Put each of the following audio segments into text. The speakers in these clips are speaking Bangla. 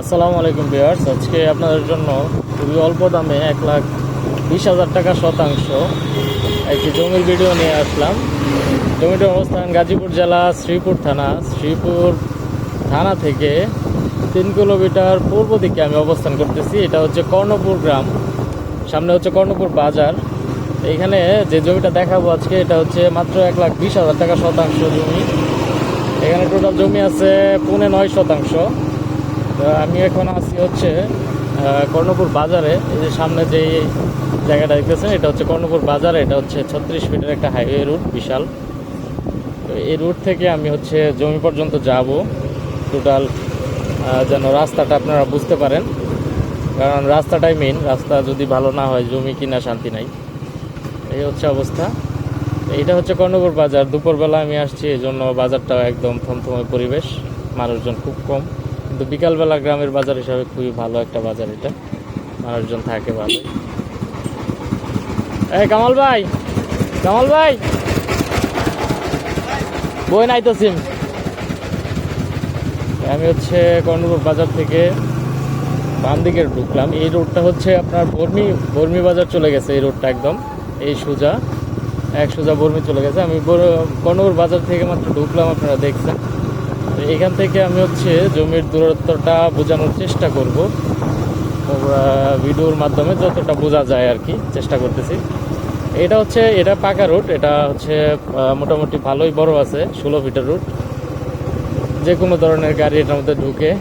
আসসালামু আলাইকুম ভিউয়ার্স, আজকে আপনাদের জন্য খুবই অল্প দামে 1,20,000 টাকা শতাংশ একটি জমির ভিডিও নিয়ে আসলাম। জমিটার অবস্থান গাজীপুর জেলা শ্রীপুর থানা থেকে 3 কিলোমিটার পূর্ব দিকে আমি অবস্থান করতেছি। এটা হচ্ছে কর্ণপুর গ্রাম, সামনে হচ্ছে কর্ণপুর বাজার। এইখানে যে জমিটা দেখাবো আজকে, এটা হচ্ছে মাত্র 1,20,000 টাকা শতাংশ জমি। এখানে টোটাল জমি আছে 9.5 শতাংশ। আমি এখন আছি হচ্ছে কর্ণপুর বাজারে। এই যে সামনে যে জায়গাটা দেখতেছেন, এটা হচ্ছে কর্ণপুর বাজারে। এটা হচ্ছে 36 ফিটের একটা হাইওয়ে রুট, বিশাল। তো এই রুট থেকে আমি হচ্ছে জমি পর্যন্ত যাব টোটাল, যেন রাস্তাটা আপনারা বুঝতে পারেন, কারণ রাস্তাটাই মেইন। রাস্তা যদি ভালো না হয় জমি কিনা শান্তি নাই। এই হচ্ছে অবস্থা। এইটা হচ্ছে কর্ণপুর বাজার। দুপুরবেলা আমি আসছি, এই জন্য বাজারটাও একদম থমথমে পরিবেশ, মানুষজন খুব কম। কিন্তু বিকালবেলা গ্রামের বাজার হিসাবে খুবই ভালো একটা বাজার এটা, মানুষজন থাকে ভালো। এই কামাল ভাই, কামাল ভাই, বই নাই তো সিম। আমি হচ্ছে কর্ণপুর বাজার থেকে বাম দিকে ঢুকলাম। এই রোডটা হচ্ছে আপনার বর্মি বাজার চলে গেছে। এই রোডটা একদম এই সোজা বর্মি চলে গেছে। আমি কর্ণপুর বাজার থেকে মাত্র ঢুকলাম, আপনারা দেখছেন। এখান থেকে আমি হচ্ছে জমির দূরত্বটা বোঝানোর চেষ্টা করব ভিডিওর মাধ্যমে, যতটা বোঝা যায় আর কি চেষ্টা করতেছি। এটা পাকা রুট। এটা হচ্ছে মোটামুটি ভালোই বড় আছে, 16 ফিটের রুট। যে কোনো ধরনের গাড়ি এটার মধ্যে ঢুকে।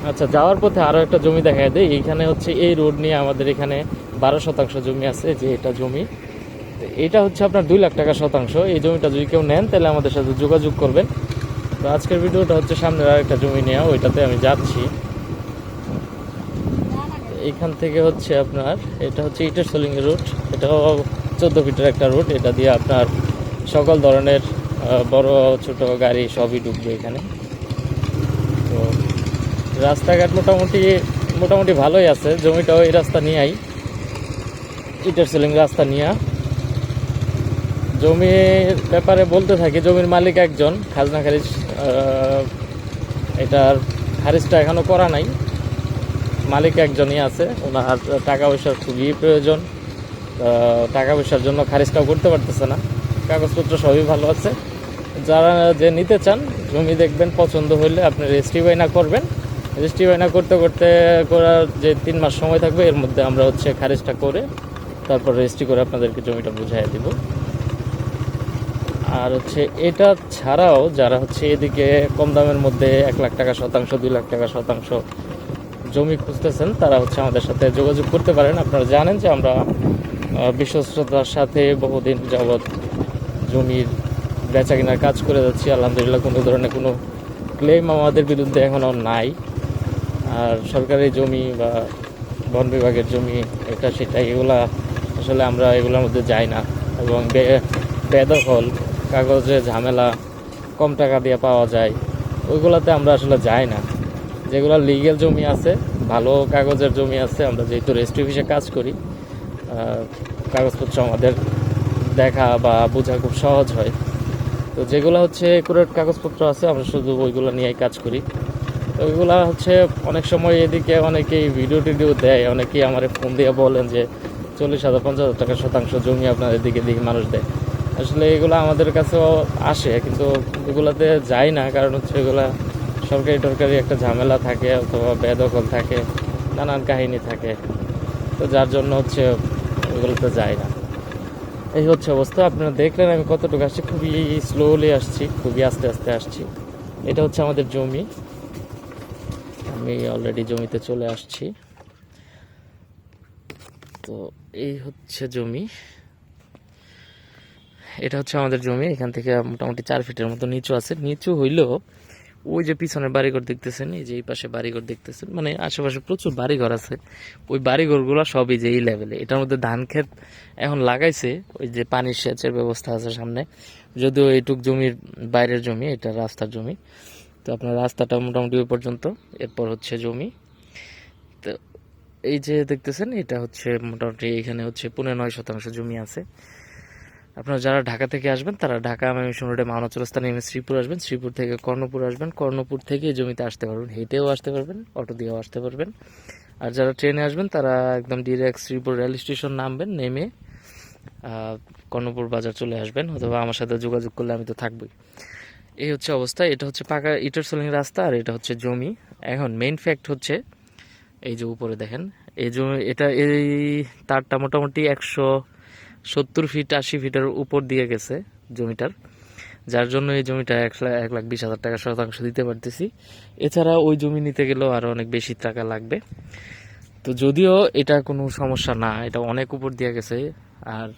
আচ্ছা, যাওয়ার পথে আরও একটা জমি দেখা দেয়। এইখানে হচ্ছে এই রোড নিয়ে আমাদের এখানে 12 শতাংশ জমি আছে। যে এটা জমি, এটা হচ্ছে আপনার 2 লাখ টাকা শতাংশ। এই জমিটা যদি কেউ নেন তাহলে আমাদের সাথে যোগাযোগ করবেন। তো আজকের ভিডিওটা হচ্ছে সামনের আরেকটা জমি নেওয়া, ওইটাতে আমি যাচ্ছি। এইখান থেকে হচ্ছে আপনার, এটা হচ্ছে ইটের সোলিং রুট। এটাও 14 ফিটের একটা রুট। এটা দিয়ে আপনার সকল ধরনের বড় ছোট গাড়ি সবই ঢুকবে এখানে। তো রাস্তাঘাট মোটামুটি ভালোই আছে। জমিটাও এই রাস্তা নিয়েই, ইটের সোলিং রাস্তা নিয়ে। জমির ব্যাপারে বলতে থাকি, জমির মালিক একজন, খাজনা খারিজ এটার খারিজটা এখনও করা নাই। মালিক একজনই আছে, ওনার টাকা পয়সার খুবই প্রয়োজন। টাকা পয়সার জন্য খারিজটাও করতে পারতেছে না। কাগজপত্র সবই ভালো আছে। যারা যে নিতে চান জমি, দেখবেন পছন্দ হলে আপনি রেজিস্ট্রি বাইনা করবেন। রেজিস্ট্রি বাইনা করতে করার যে 3 মাস সময় থাকবে, এর মধ্যে আমরা হচ্ছে খারিজটা করে তারপর রেজিস্ট্রি করে আপনাদেরকে জমিটা বুঝাই দিব। আর হচ্ছে এটা ছাড়াও যারা হচ্ছে এদিকে কম দামের মধ্যে 1 লাখ টাকা শতাংশ, 2 লাখ টাকা শতাংশ জমি খুঁজতেছেন, তারা হচ্ছে আমাদের সাথে যোগাযোগ করতে পারেন। আপনারা জানেন যে আমরা বিশ্বস্ততার সাথে বহুদিন যাবৎ জমির বেচা কেনার কাজ করে যাচ্ছি। আলহামদুলিল্লাহ, কোনো ধরনের কোনো ক্লেম আমাদের বিরুদ্ধে এখনও নাই। আর সরকারি জমি বা বন বিভাগের জমি, এটা সেটা, এগুলা আসলে আমরা এগুলোর মধ্যে যাই না। এবং বেদখল, কাগজে ঝামেলা, কম টাকা দিয়ে পাওয়া যায়, ওইগুলোতে আমরা আসলে যাই না। যেগুলো লিগ্যাল জমি আছে, ভালো কাগজের জমি আছে, আমরা যেহেতু রেজিস্ট্রি অফিসে কাজ করি, কাগজপত্র আমাদের দেখা বা বোঝা খুব সহজ হয়। তো যেগুলো হচ্ছে একুরেট কাগজপত্র আছে, আমরা শুধু ওইগুলো নিয়েই কাজ করি। তো ওইগুলো হচ্ছে অনেক সময় এদিকে অনেকেই ভিডিও টিডিও দেয়, অনেকেই আমার ফোন দিয়ে বলেন যে 40,000 50,000 টাকা শতাংশ জমি আপনাদের দিকে মানুষ দেয়। আসলে এগুলো আমাদের কাছেও আসে, কিন্তু এগুলাতে যাই না। কারণ হচ্ছে এগুলা সরকারি একটা ঝামেলা থাকে, অথবা বেদখল থাকে, নানান কাহিনী থাকে। তো যার জন্য হচ্ছে ওইগুলোতে যায় না। এই হচ্ছে অবস্থা। আপনারা দেখলেন আমি কতটুকু আসছি, খুবই স্লোলি আসছি, খুবই আস্তে আস্তে আসছি। এটা হচ্ছে আমাদের জমি। আমি অলরেডি জমিতে চলে আসছি। তো এই হচ্ছে জমি, এটা হচ্ছে আমাদের জমি। এখান থেকে মোটামুটি 4 ফিটের মতো নিচু আছে। নিচু হইলেও ওই যে পিছনের বাড়িঘর দেখতেছেন, এই যে এই পাশে বাড়িঘর দেখতেছেন, মানে আশেপাশে প্রচুর বাড়িঘর আছে। ওই বাড়িঘরগুলো সবই যে এই লেভেলে। এটার মধ্যে ধান ক্ষেত এখন লাগাইছে, ওই যে পানির সেচের ব্যবস্থা আছে সামনে। যদিও এইটুক জমির বাইরের জমি, এটা রাস্তার জমি। তো আপনার রাস্তাটা মোটামুটি ওই পর্যন্ত, এরপর হচ্ছে জমি। তো এই যে দেখতেছেন, এটা হচ্ছে মোটামুটি এখানে হচ্ছে 9.5 শতাংশ জমি আছে। আপনারা যারা ঢাকা থেকে আসবেন তারা ঢাকা ময়মনসিংহ রোডে মাওনা চৌরাস্তা নেমে শ্রীপুর আসবেন, শ্রীপুর থেকে কর্ণপুর আসবেন, কর্ণপুর থেকে এই জমিতে আসতে পারবেন, হেঁটেও আসতে পারবেন, অটো দিয়েও আসতে পারবেন। আর যারা ট্রেনে আসবেন তারা একদম ডিরেক্ট শ্রীপুর রেল স্টেশন নামবেন, নেমে কর্ণপুর বাজার চলে আসবেন, অথবা আমার সাথে যোগাযোগ করলে আমি তো থাকবই। এই হচ্ছে অবস্থা। এটা হচ্ছে পাকা ইটের সোলিং রাস্তা, আর এটা হচ্ছে জমি। এখন মেইন ফ্যাক্ট হচ্ছে এই যে উপরে দেখেন, এই জমি, এটা এই তারটা মোটামুটি 170 ফিট 80 ফিটের উপর দিয়ে গেছে জমিটার, যার জন্য এই জমিটা 1,20,000 টাকা শতাংশ দিতে পারতেছি। এছাড়া ওই জমি নিতে গেলেও আরও অনেক বেশি টাকা লাগবে। তো যদিও এটা কোনো সমস্যা না, এটা অনেক উপর দিয়ে গেছে। আর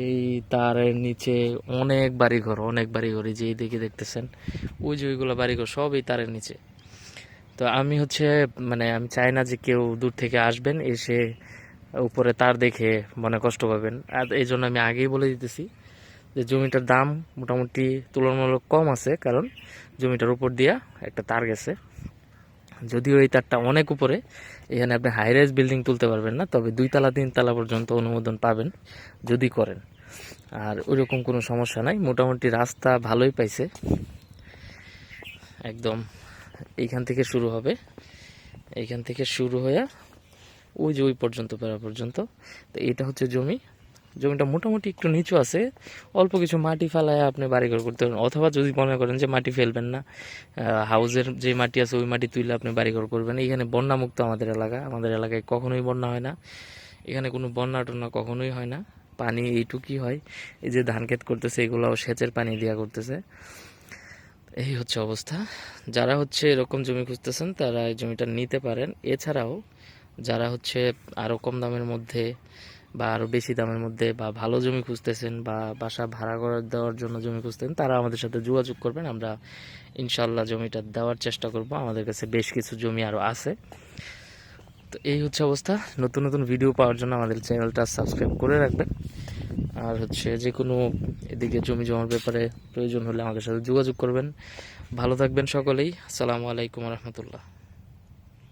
এই তারের নিচে অনেক বাড়িঘর, এই যে এইদিকে দেখতেছেন, ওই যে ওইগুলো বাড়িঘর সব এই তারের নিচে। তো আমি হচ্ছে মানে আমি চাই না যে কেউ দূর থেকে আসবেন, এসে উপরে তার দেখে মনে কষ্ট পাবেন। আর এই জন্য আমি আগেই বলে দিতেছি যে জমিটার দাম মোটামুটি তুলনামূলক কম আছে, কারণ জমিটার উপর দিয়া একটা তার গেছে। যদিও এই তারটা অনেক উপরে, এখানে আপনি হাই রাইজ বিল্ডিং তুলতে পারবেন না, তবে 2 তলা 3 তলা পর্যন্ত অনুমোদন পাবেন যদি করেন। আর ওইরকম কোনো সমস্যা নাই, মোটামুটি রাস্তা ভালোই পাইছে। একদম এইখান থেকে শুরু হবে, এইখান থেকে শুরু হয়ে ওই যে ওই পর্যন্ত বেড়া পর্যন্ত। তো এটা হচ্ছে জমিটা মোটামুটি একটু নিচু আছে, অল্প কিছু মাটি ফেলায় আপনি বাড়িঘর করতে পারেন, অথবা যদি মনে করেন যে মাটি ফেলবেন না, হাউজের যে মাটি আছে ওই মাটি তুলে আপনি বাড়িঘর করবেন। এখানে বন্যামুক্ত আমাদের এলাকায় কখনোই বন্যা হয় না, এখানে কোনো বন্যা টন্যা কখনোই হয় না। পানি এইটুকুই হয়, এই যে ধান ক্ষেত করতেছে এগুলোও সেচের পানি দিয়া করতেছে। এই হচ্ছে অবস্থা। যারা হচ্ছে এরকম জমি খুঁজতেছেন তারা এই জমিটা নিতে পারেন। এছাড়াও যারা হচ্ছে আরও কম দামের মধ্যে বা আরও বেশি দামের মধ্যে বা ভালো জমি খুঁজতেছেন বা বাসা ভাড়া করে দেওয়ার জন্য জমি খুঁজতেছেন, তারা আমাদের সাথে যোগাযোগ করবেন, আমরা ইনশাল্লাহ জমিটা দেওয়ার চেষ্টা করব। আমাদের কাছে বেশ কিছু জমি আরও আছে। তো এই হচ্ছে অবস্থা। নতুন নতুন ভিডিও পাওয়ার জন্য আমাদের চ্যানেলটা সাবস্ক্রাইব করে রাখবেন। আর হচ্ছে যে কোনো এদিকে জমি জমার ব্যাপারে প্রয়োজন হলে আমাদের সাথে যোগাযোগ করবেন। ভালো থাকবেন সকলেই। আসসালামু আলাইকুম রহমতুল্লাহ।